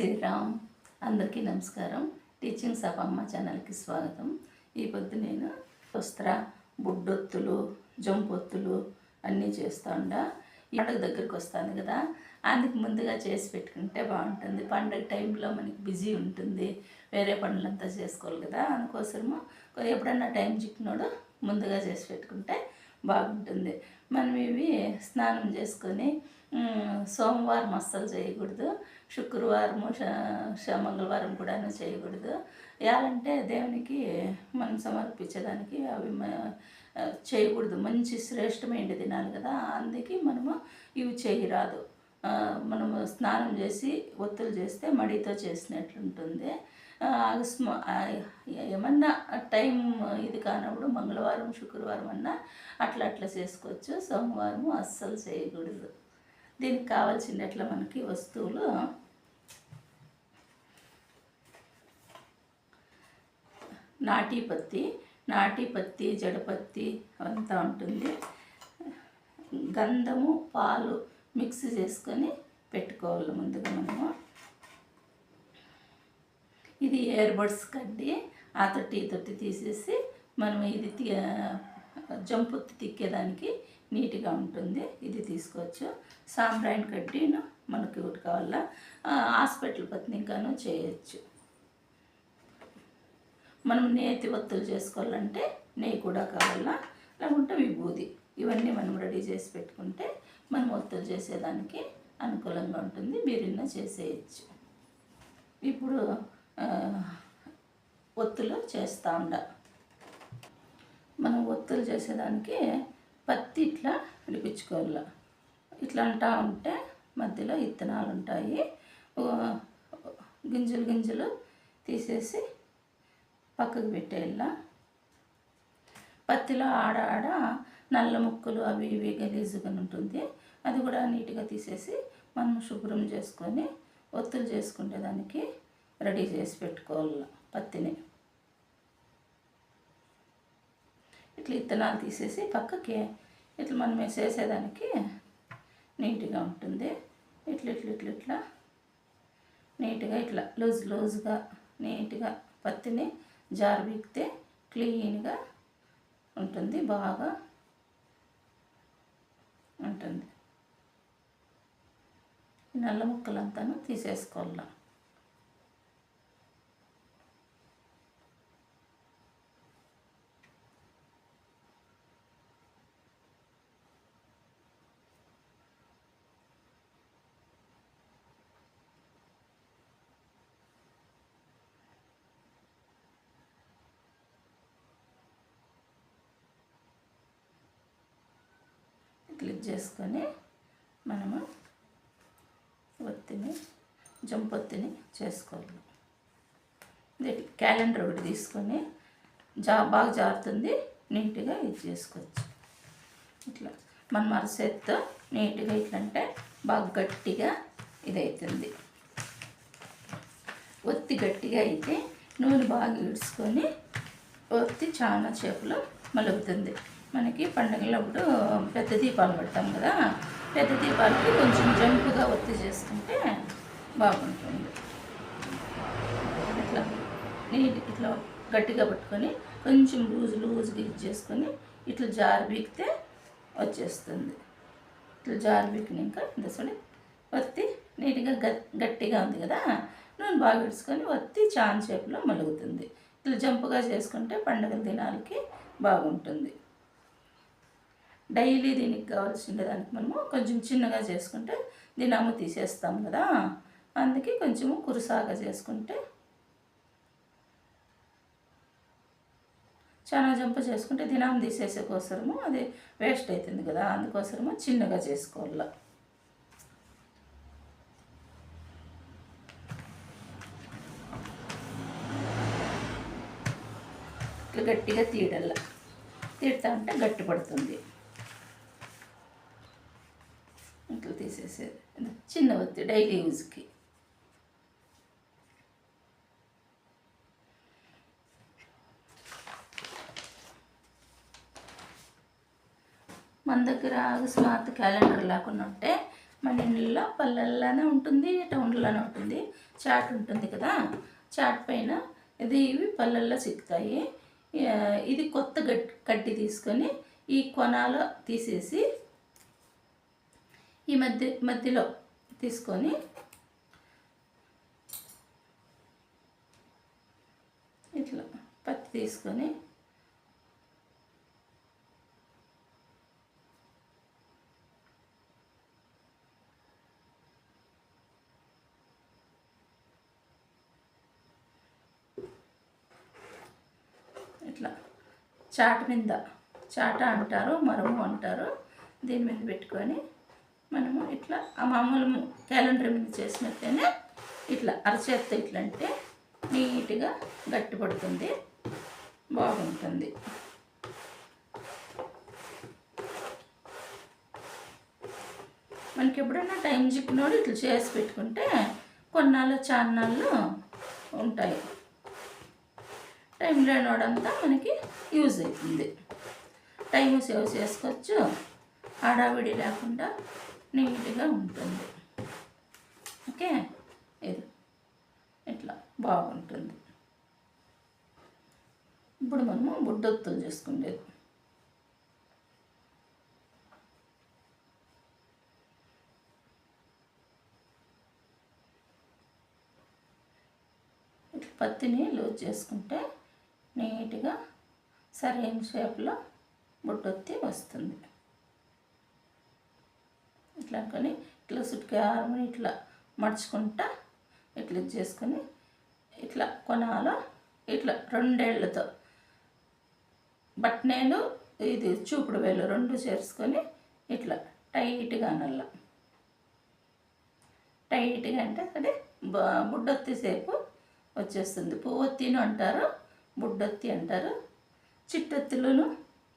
శ్రీరామ్. అందరికీ నమస్కారం. Teachings of అమ్మ ఛానల్కి స్వాగతం. ఈ పొద్దు నేను వస్త్ర బుడ్డొత్తులు జంపొత్తులు అన్నీ చేస్తూ ఉండా. ఈ పండుగ దగ్గరికి వస్తుంది కదా, అందుకు ముందుగా చేసి పెట్టుకుంటే బాగుంటుంది. పండుగ టైంలో మనకి బిజీ ఉంటుంది, వేరే పనులంతా చేసుకోవాలి కదా. అందుకోసము ఎప్పుడన్నా టైం చిక్కినోడు ముందుగా చేసి పెట్టుకుంటే బాగుంటుంది. మనం ఇవి స్నానం చేసుకొని సోమవారం అస్సలు చేయకూడదు, శుక్రవారము మంగళవారం కూడా చేయకూడదు. ఎలాంటే దేవునికి మనం సమర్పించేదానికి అవి చేయకూడదు. మంచి శ్రేష్టమైన తినాలి కదా, అందుకే మనము ఇవి చేయరాదు. మనము స్నానం చేసి ఒత్తులు చేస్తే మడితో చేసినట్లుంటుంది. ఏమన్నా టైం ఇది కానప్పుడు మంగళవారం శుక్రవారం అన్నా అట్లా చేసుకోవచ్చు. సోమవారము అస్సలు చేయకూడదు. దీనికి కావాల్సినట్ల మనకి వస్తువులు నాటి పత్తి జడపత్తి అంతా ఉంటుంది. గంధము పాలు మిక్స్ చేసుకొని పెట్టుకోవాలి ముందుగా. మనము ఇది ఇయర్బడ్స్ కడ్డి ఆ తొట్టి తీసేసి మనం ఇది జంపొత్తి తిక్కేదానికి నీట్గా ఉంటుంది. ఇది తీసుకోవచ్చు. సాంబ్రాయిన్ కడ్డీను మనకి ఒకటి కావాలా, హాస్పిటల్ పత్నికాను చేయొచ్చు. మనం నేతి ఒత్తులు చేసుకోవాలంటే నెయ్యి కూడా కావాలా, లేకుంటే విభూది. ఇవన్నీ మనం రెడీ చేసి పెట్టుకుంటే మనం ఒత్తులు చేసేదానికి అనుకూలంగా ఉంటుంది. బిర్యానీ చేసేయచ్చు. ఇప్పుడు ఒత్తులు చేస్తూ మనం ఒత్తులు చేసేదానికి పత్తి ఇట్లా విడిపించుకోవాలి. ఇట్లా అంటా ఉంటే మధ్యలో ఇత్తనాలు ఉంటాయి. గింజలు తీసేసి పక్కకు పెట్టేయాల. పత్తిలో ఆడ నల్ల ముక్కలు అవి ఇవి గలీజుగా ఉంటుంది. అది కూడా నీట్గా తీసేసి మనం శుభ్రం చేసుకొని ఒత్తులు చేసుకునే దానికి రెడీ చేసి పెట్టుకోవాలి. పత్తిని ఇట్లా ఇత్తనాలు తీసేసి పక్కకి ఇట్లా మనం వేసేసేదానికి నీట్గా ఉంటుంది. ఇట్లా నీట్గా ఇట్లా లూజ్గా నీట్గా పత్తిని జారబీకితే క్లీన్గా ఉంటుంది, బాగా ఉంటుంది. నల్ల ముక్కలంతాను తీసేసుకోవాలి. క్లిక్ చేసుకొని మనము జంపొత్తిని చేసుకోవాలి. క్యాలెండర్ ఒకటి తీసుకొని బాగా జారుతుంది, నీట్గా ఇది చేసుకోవచ్చు. ఇట్లా మనం అరసేత్తో నీట్గా ఇట్లా అంటే బాగా గట్టిగా ఇదవుతుంది. ఒత్తి గట్టిగా అయితే నూనె బాగా ఇడ్చుకొని ఒత్తి చాలా చేపలు మలుగుతుంది. మనకి పండుగలప్పుడు పెద్ద దీపాలు పెడతాం కదా, పెద్ద దీపాలకి కొంచెం జంపుగా ఒత్తి చేసుకుంటే బాగుంటుంది. ఇట్లా గట్టిగా పట్టుకొని కొంచెం లూజ్గా ఇది చేసుకొని ఇట్లా జారి బీకితే వచ్చేస్తుంది. ఇట్లా జారి బీకినాక ఇంతసరి ఒత్తి నీట్గా గట్టిగా ఉంది కదా, నూనె బాగా ఇడ్చుకొని ఒత్తి చాన్ షేప్లో మలుగుతుంది. ఇట్లా జంపుగా చేసుకుంటే పండుగల దినాలకి బాగుంటుంది. డైలీ దీనికి కావాల్సిన దానికి మనము కొంచెం చిన్నగా చేసుకుంటే దినము తీసేస్తాం కదా, అందుకే కొంచెము కురుసాగా చేసుకుంటే, చాలా జంప చేసుకుంటే దినం తీసేసే కోసము అది వేస్ట్ అవుతుంది కదా, అందుకోసము చిన్నగా చేసుకోవాలి. ఇట్లా గట్టిగా తీడతా ఉంటే గట్టి పడుతుంది. ఇట్లా తీసేసేది చిన్న ఒత్తి డైలీ యూజ్కి. మన దగ్గర అకస్మాత్ క్యాలెండర్ లేకుండా ఉంటే మన ఇళ్ళలో పల్లెల్లోనే ఉంటుంది, టౌన్లోనే ఉంటుంది. చాట్ ఉంటుంది కదా, చాట్ పైన ఇవి పల్లెల్లో చిక్కుతాయి. ఇది కొత్త కడ్డి తీసుకొని ఈ కొనాలో తీసేసి ఈ మధ్యలో తీసుకొని ఇట్లా పత్తి తీసుకొని ఇట్లా చాట అంటారు, మరము అంటారు. దీని మీద పెట్టుకొని మనము ఇట్లా ఆ మామూలు క్యాలెండర్ మీద చేసినట్టేనే ఇట్లా అరచేత్తో ఇట్లా అంటే నీట్గా గట్టి పడుతుంది, బాగుంటుంది. మనకి ఎప్పుడైనా టైం చిక్కినోడు ఇట్లా చేసి పెట్టుకుంటే కొన్నాళ్ళు చాన్నాళ్ళు ఉంటాయి. టైం లేనివాడంతా మనకి యూజ్ అవుతుంది. టైం సేవ్ చేసుకోవచ్చు, హడావిడి లేకుండా నీట్గా ఉంటుంది. ఓకే, ఇది ఇట్లా బాగుంటుంది. ఇప్పుడు మనము బుడ్డొత్తులు చేసుకునేది. ఇట్లా పత్తిని లూజ్ చేసుకుంటే నీట్గా సరైన షేప్లో బుడ్డొత్తి వస్తుంది. ఇట్లా అనుకొని ఇట్లా సుట్కారమని ఇట్లా మడుచుకుంటా ఇట్లా చేసుకొని ఇట్లా కొనాలో ఇట్లా రెండేళ్లతో బట్నేలు ఇది చూపుడు వేలు రెండు చేర్చుకొని ఇట్లా టైట్గా అనల్ల. టైట్గా అంటే అది బుడ్డొత్తి సేపు వచ్చేస్తుంది. పువ్వొత్తిను అంటారు, బుడ్డొత్తి అంటారు. చిట్టొత్తులను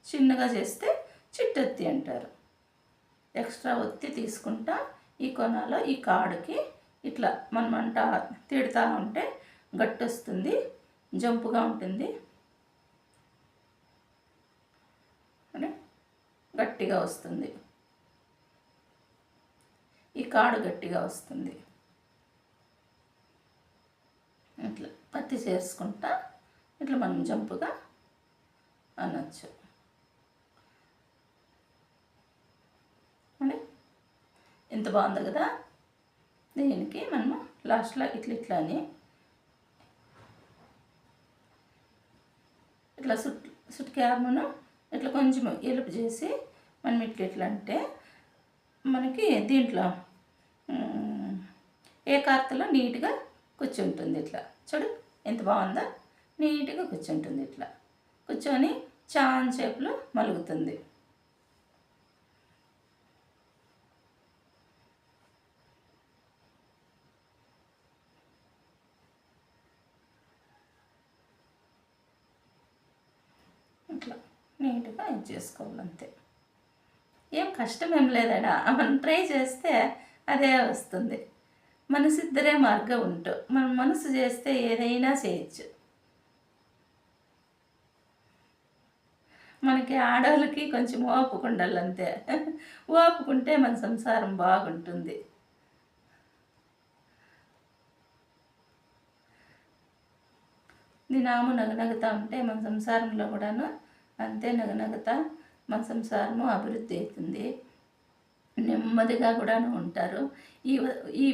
చిన్నగా చేస్తే చిట్టొత్తి అంటారు. ఎక్స్ట్రా ఒత్తి తీసుకుంటా ఈ కొనాలో ఈ కాడుకి ఇట్లా మనమంట తిడుతూ ఉంటే గట్టి వస్తుంది, జంపుగా ఉంటుంది, అంటే గట్టిగా వస్తుంది. ఈ కాడు గట్టిగా వస్తుంది. ఇట్లా పత్తి చేసుకుంటా ఇట్లా మనం జంపుగా అనొచ్చు. అంటే ఎంత బాగుంది కదా. దీనికి మనము లాస్ట్లో ఇట్లా అని ఇట్లా సుట్కారమును ఇట్లా కొంచెం ఎలుపు చేసి మనం ఇట్లా అంటే మనకి దీంట్లో ఏ కార్తలో నీట్గా కూర్చుంటుంది. ఇట్లా చూడు ఎంత బాగుందో, నీట్గా కూర్చుంటుంది. ఇట్లా కూర్చొని చాన్ షేప్లో మలుగుతుంది. ఇట్లా నీట్గా ఇది చేసుకోవాలంతే. ఏం కష్టం ఏం లేదడా, మనం ట్రై చేస్తే అదే వస్తుంది. మనసు ఇద్దరే మార్గం ఉంటూ మనం మనసు చేస్తే ఏదైనా చేయొచ్చు. మనకి ఆడవాళ్ళకి కొంచెం ఓపుకుండాలంతే. ఓపుకుంటే మన సంసారం బాగుంటుంది. దినాము నగనగుతూ ఉంటే మన సంసారంలో కూడాను అంతే నగనగుతా మన సంసారము అభివృద్ధి అవుతుంది, నెమ్మదిగా కూడాను ఉంటారు. ఈ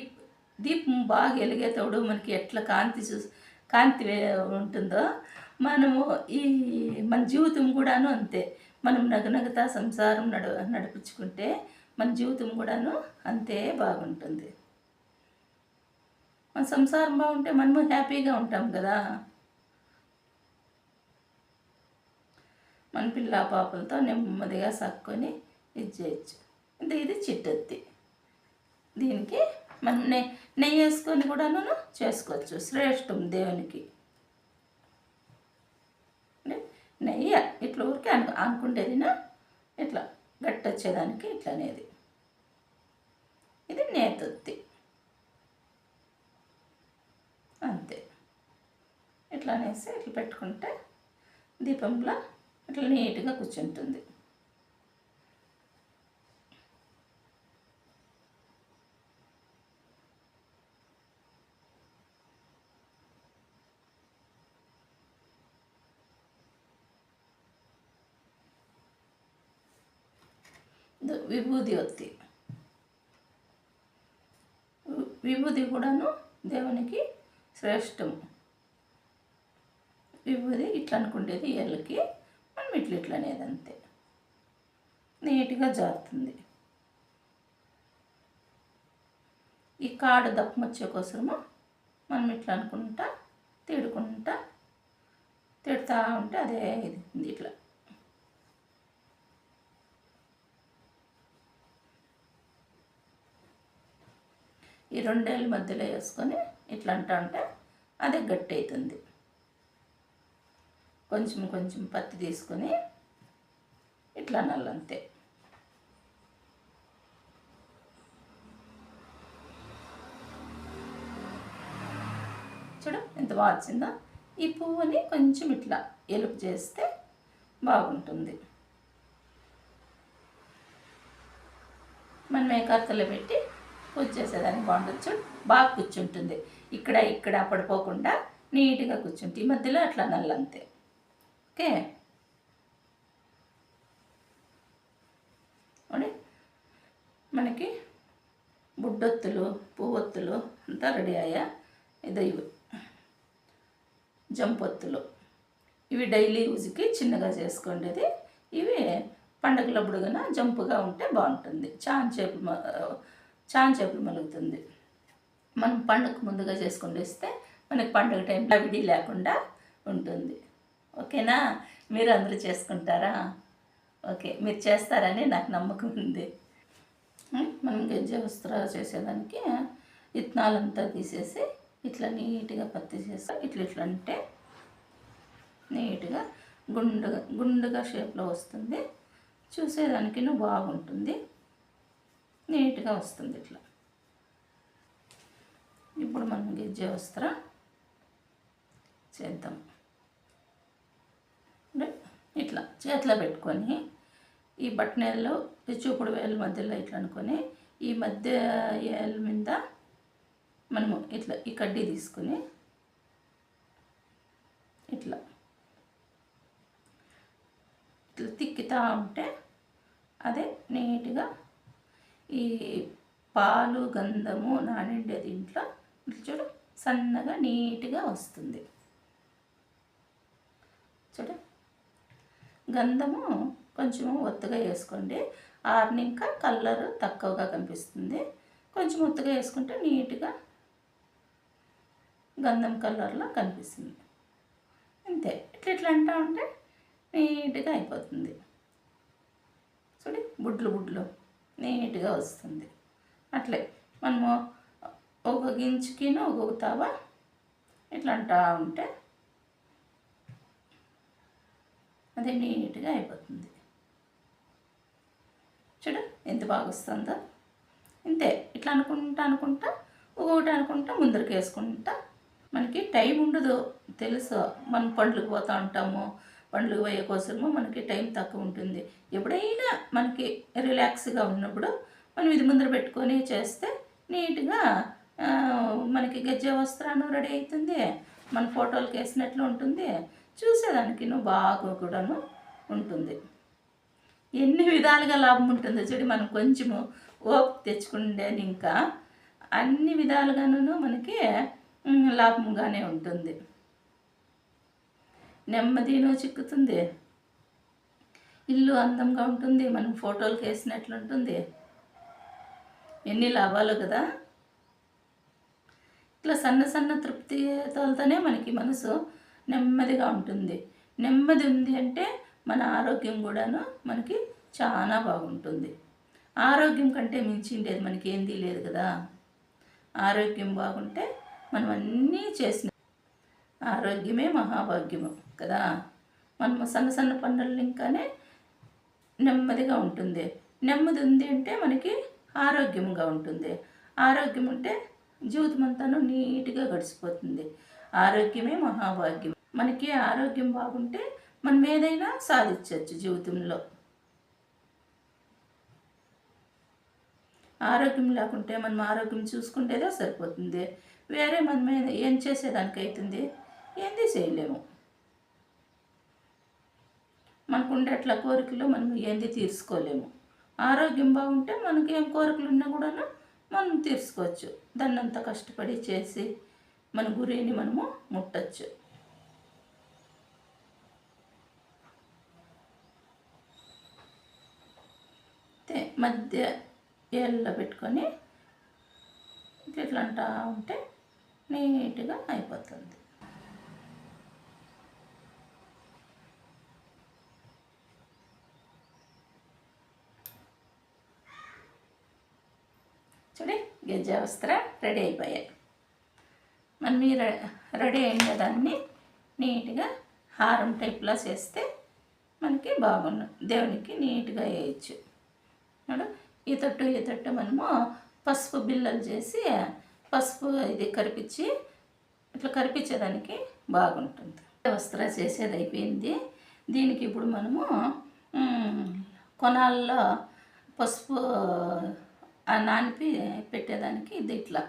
దీపం బాగా వెలిగేతోడు మనకి ఎట్లా కాంతి ఉంటుందో మనము మన జీవితం కూడాను అంతే. మనం నగనగతా సంసారం నడిపించుకుంటే మన జీవితం కూడాను అంతే బాగుంటుంది. మన సంసారం బాగుంటే మనము హ్యాపీగా ఉంటాం కదా. మన పిల్ల పాపలతో నెమ్మదిగా సక్కొని ఇది చేయొచ్చు. అంటే ఇది చిట్టొత్తి. దీనికి మనం నెయ్యి వేసుకొని కూడాను చేసుకోవచ్చు, శ్రేష్టం దేవునికి. నెయ్యి ఇట్లా ఊరికే అనుకుంటేదినా ఇట్లా గట్టి వచ్చేదానికి ఇట్లా అనేది. ఇది నేతొత్తి అంతే. ఇట్లా అనేసి ఇట్లా పెట్టుకుంటే దీపంలో ఇట్లా నీట్గా కూర్చుంటుంది. విభూది ఒత్తి. విభూది కూడాను దేవునికి శ్రేష్టము. విభూది ఇట్లా అనుకుంటేది ఏళ్ళకి మనం ఇట్లా అనేది అంతే, నీట్గా జారుతుంది. ఈ కాడ దప్పం వచ్చే కోసము మనం ఇట్లా అనుకుంటా తిడుతా ఉంటే అదే ఇది ఇట్లా. ఈ రెండేళ్ళ మధ్యలో వేసుకొని ఇట్లా అంటా ఉంటే అదే గట్టి అవుతుంది. కొంచెం కొంచెం పత్తి తీసుకొని ఇట్లా నల్లంతే. చూడు ఎంత బాగా వచ్చిందో. ఈ పువ్వుని కొంచెం ఇట్లా ఎలుపు చేస్తే బాగుంటుంది. మనం మేకర్తలో పెట్టి పూజ చేసేదానికి బాగుంటుంది. చూడు బాగా కూర్చుంటుంది. ఇక్కడ పడిపోకుండా నీట్గా కూర్చుంటుంది. ఈ మధ్యలో అట్లా నల్లంతే. ఓకే, మనకి బుడ్డొత్తులు పువ్వొత్తులు అంతా రెడీ అయ్యా. ఇవి జంపొత్తులు, ఇవి డైలీ యూజ్కి చిన్నగా చేసుకోండి. ఇవి పండగలప్పుడు కన్నా జంపుగా ఉంటే బాగుంటుంది. చాన్ చేపలు మలుగుతుంది. మనం పండుగకు ముందుగా చేసుకొని వస్తే మనకి పండుగ టైంలో విడి లేకుండా ఉంటుంది. ఓకేనా? మీరు అందరూ చేసుకుంటారా? ఓకే, మీరు చేస్తారని నాకు నమ్మకం ఉంది. మనం గజ్జె వస్త్ర చేసేదానికి విత్తనాలంతా తీసేసి ఇట్లా నీట్గా పత్తి చేసి ఇట్లా అంటే నీట్గా గుండుగా షేప్లో వస్తుంది. చూసేదానికి బాగుంటుంది, నీట్గా వస్తుంది ఇట్లా. ఇప్పుడు మనం గజ్జె వస్త్ర చేద్దాం. ఇట్లా చేతిలో పెట్టుకొని ఈ బట్టనేళ్ళు చూపుడు వేల మధ్యలో ఇట్లా అనుకొని ఈ మధ్య ఏళ్ళ మీద మనము ఇట్లా ఈ కడ్డీ తీసుకొని ఇట్లా తిక్కుతా ఉంటే అదే నీట్గా ఈ పాలు గంధము నానిండే దీంట్లో చూడు సన్నగా నీట్గా వస్తుంది. చూడు గంధము కొంచెము ఒత్తుగా వేసుకోండి. ఆరినాక కలర్ తక్కువగా కనిపిస్తుంది. కొంచెం ఒత్తుగా వేసుకుంటే నీట్గా గంధం కలర్లో కనిపిస్తుంది. అంతే, ఇట్లా అంటా ఉంటే నీట్గా అయిపోతుంది. చూడి బుడ్లు నీట్గా వస్తుంది. అట్లే మనము ఒక గింజకిను ఒక్కొక్క తావ ఇట్లా అంటా ఉంటే అదే నీట్గా అయిపోతుంది. చూడు ఎంత బాగా వస్తుందో. ఇంతే, ఇట్లా అనుకుంటా ఒక్కొక్కటి అనుకుంటా ముందరికి వేసుకుంటా. మనకి టైం ఉండదు తెలుసు. మనం పండ్లకు పోతూ ఉంటాము, పండ్లకు పోయే కోసము మనకి టైం తక్కువ ఉంటుంది. ఎప్పుడైనా మనకి రిలాక్స్గా ఉన్నప్పుడు మనం ఇది ముందర పెట్టుకొని చేస్తే నీట్గా మనకి గజ్జె వస్త్రాన్ని రెడీ అవుతుంది. మన ఫోటోలకు వేసినట్లు ఉంటుంది. చూసేదానికి బాగా కూడాను ఉంటుంది. ఎన్ని విధాలుగా లాభం ఉంటుందో చూడి. మనం కొంచెము ఓపిక తెచ్చుకుంటేని ఇంకా అన్ని విధాలుగాను మనకి లాభంగానే ఉంటుంది. నెమ్మదిను చిక్కుతుంది, ఇల్లు అందంగా ఉంటుంది, మనం ఫోటోలకు వేసినట్లు ఉంటుంది. ఎన్ని లాభాలు కదా. ఇట్లా సన్న తృప్తితోనే మనకి మనసు నెమ్మదిగా ఉంటుంది. నెమ్మది ఉంది అంటే మన ఆరోగ్యం కూడాను మనకి చాలా బాగుంటుంది. ఆరోగ్యం కంటే మించిండేది మనకి ఏంది లేదు కదా. ఆరోగ్యం బాగుంటే మనం అన్నీ చేసిన ఆరోగ్యమే మహాభాగ్యము కదా. మనం సన్న పనులు ఇంకానే నెమ్మదిగా ఉంటుంది. నెమ్మది ఉంది అంటే మనకి ఆరోగ్యంగా ఉంటుంది. ఆరోగ్యం ఉంటే జీవితం అంతాను నీట్గా గడిచిపోతుంది. ఆరోగ్యమే మహాభాగ్యం. మనకి ఆరోగ్యం బాగుంటే మనం ఏదైనా సాధించవచ్చు జీవితంలో. ఆరోగ్యం లేకుంటే మనం ఆరోగ్యం చూసుకుంటేదే సరిపోతుంది. వేరే మనం ఏం చేసేదానికి అవుతుంది, ఏంది చేయలేము. మనకు ఉండేట్ల కోరికలు మనం ఏంది తీర్చుకోలేము. ఆరోగ్యం బాగుంటే మనకి ఏం కోరికలు ఉన్నా కూడాను మనం తీర్చుకోవచ్చు. దాన్ని అంతా కష్టపడి చేసి మన గురిని మనము ముట్టచ్చు. మధ్య ఏళ్ళలో పెట్టుకొని ఇట్లా అంటా ఉంటే నీట్గా అయిపోతుంది. చూడి గెజ్జ వస్త్ర రెడీ అయిపోయాయి. మనం రెడీ అయిన దాన్ని నీట్గా హారం టైప్లా చేస్తే మనకి బాగుండు. దేవునికి నీట్గా వేయచ్చు. ఈ తట్టు మనము పసుపు బిళ్ళలు చేసి పసుపు ఇది కరిపించి ఇట్లా కరిపించేదానికి బాగుంటుంది. వస్త్ర చేసేది అయిపోయింది. దీనికి ఇప్పుడు మనము కొనాల్లో పసుపు నానిపి పెట్టేదానికి ఇది ఇట్లా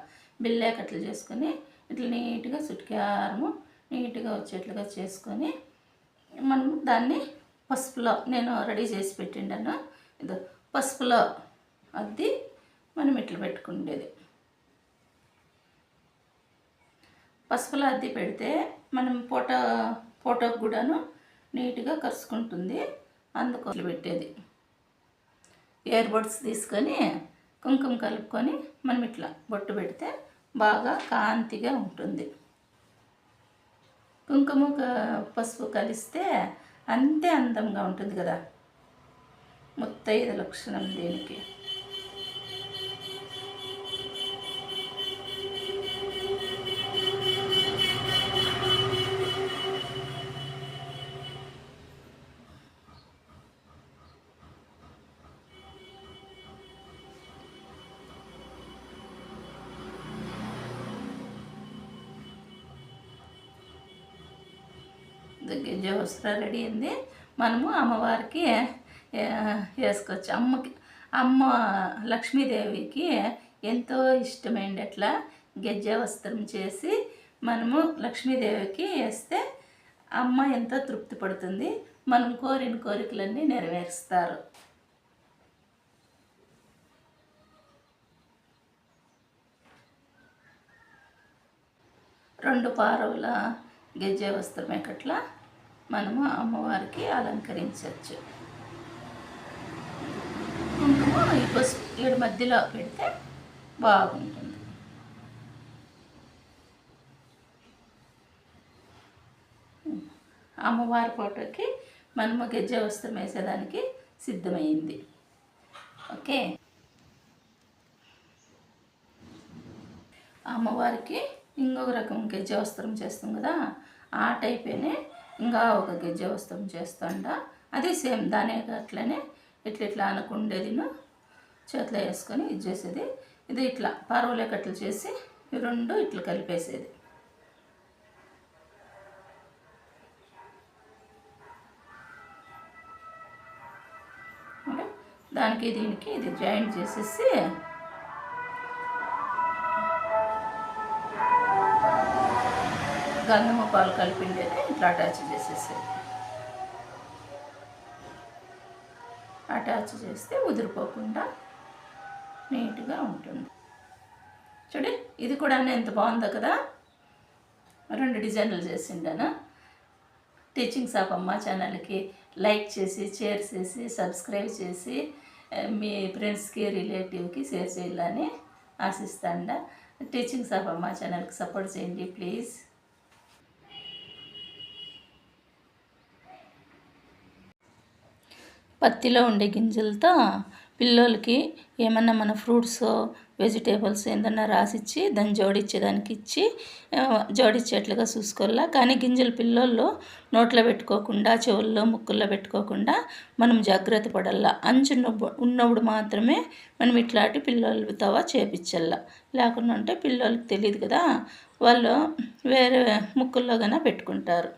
బిల్లేకట్లు చేసుకొని ఇట్లా నీట్గా చుట్కారము నీట్గా వచ్చేట్లుగా చేసుకొని మనం దాన్ని పసుపులో నేను రెడీ చేసి పెట్టిండాను. ఇది పసుపులో అద్ది మనం ఇట్లా పెట్టుకునేది. పసుపులో అద్ది పెడితే మనం ఫోటోకి కూడాను నీట్గా కరుచుకుంటుంది. అందుకు పెట్టేది. ఇయర్ బడ్స్ తీసుకొని కుంకుమ కలుపుకొని మనం ఇట్లా బొట్టు పెడితే బాగా కాంతిగా ఉంటుంది. కుంకుమ పసుపు కలిస్తే అంతే అందంగా ఉంటుంది కదా. ముత్తైదు లక్షణం దీనికి. గెజ్జ వస్త్రం రెడీ అయింది. మనము అమ్మవారికి వేసుకోవచ్చు. అమ్మ లక్ష్మీదేవికి ఎంతో ఇష్టమైంది అట్లా గెజ్జ వస్త్రం చేసి మనము లక్ష్మీదేవికి వేస్తే అమ్మ ఎంతో తృప్తి పడుతుంది. మనం కోరిన కోరికలన్నీ నెరవేరుస్తారు. రెండు పారవుల గెజ్జ వస్త్రం ఎక్కట్లా మనము అమ్మవారికి అలంకరించవచ్చు. కుంకుమ ఈ పసుపు ఏడు మధ్యలో పెడితే బాగుంటుంది. అమ్మవారి ఫోటోకి మనము గెజ్జ వస్త్రం వేసేదానికి సిద్ధమైంది. ఓకే. అమ్మవారికి ఇంకొక రకం గెజ్జ వస్త్రం చేస్తాం కదా, ఆ టైపేనే ఇంకా ఒక గెజ్జ వస్త్రం చేస్తాండ. అది సేమ్ దానే అట్లనే ఇట్లా అనుకుండేదిను చేతిలో వేసుకొని ఇది చేసేది. ఇది ఇట్లా పారవలేకట్లు చేసి ఈ రెండు ఇట్లా కలిపేసేది. దానికి దీనికి ఇది జాయింట్ చేసేసి గంధమ పాలు కలిపిండేది ఇట్లా అటాచ్ చేసేసేది. అటాచ్ చేస్తే ఉదిరిపోకుండా నీట్గా ఉంటుంది. చూడి ఇది కూడా ఎంత బాగుందో కదా. రెండు డిజైన్లు చేసిండాను. టీచింగ్స్ ఆఫ్ అమ్మ ఛానల్కి లైక్ చేసి షేర్ చేసి సబ్స్క్రైబ్ చేసి మీ ఫ్రెండ్స్కి రిలేటివ్కి షేర్ చేయాలని ఆశిస్తాండా. టీచింగ్స్ ఆఫ్ అమ్మ ఛానల్కి సపోర్ట్ చేయండి ప్లీజ్. పత్తిలో ఉండే గింజలతో పిల్లోలకి ఏమన్నా మన ఫ్రూట్స్ వెజిటేబుల్స్ ఏదన్నా రాసిచ్చి దాన్ని జోడించేదానికి ఇచ్చి జోడించేట్లుగా చూసుకోవాలా. కానీ గింజలు పిల్లోళ్ళు నోట్లో పెట్టుకోకుండా చెవుల్లో ముక్కుల్లో పెట్టుకోకుండా మనం జాగ్రత్త పడాలా. అంచు ఉన్నప్పుడు మాత్రమే మనం ఇట్లాంటి పిల్లోళ్ళతో చేపించాల. లేకుండా ఉంటే పిల్లోళ్ళకి తెలియదు కదా, వాళ్ళు వేరే ముక్కుల్లో కన్నా పెట్టుకుంటారు.